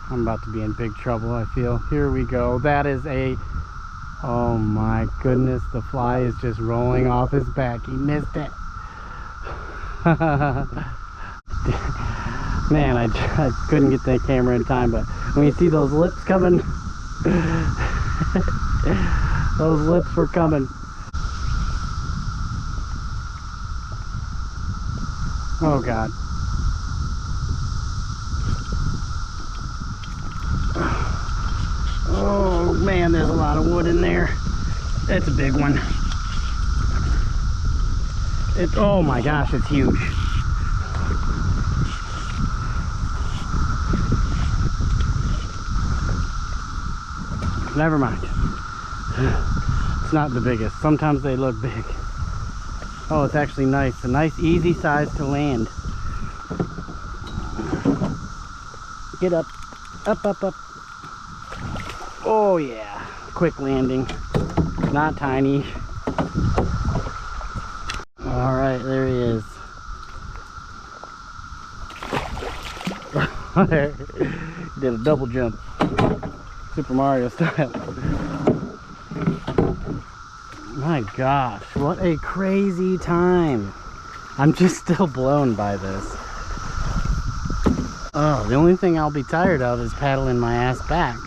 I'm about to be in big trouble, I feel. Here we go. That is a... Oh my goodness, the fly is just rolling off his back. He missed it. Man, I couldn't get that camera in time, but when you see those lips coming, those lips were coming. Oh God. Oh man, there's a lot of wood in there. That's a big one. Oh my gosh, it's huge. Never mind. It's not the biggest. Sometimes they look big. Oh, it's actually nice. A nice easy size to land. Get up. Up, up, up. Oh yeah. Quick landing. Not tiny. Alright, there he is. He did a double jump. Super Mario style. My gosh, what a crazy time. I'm just still blown by this. Oh, the only thing I'll be tired of is paddling my ass back.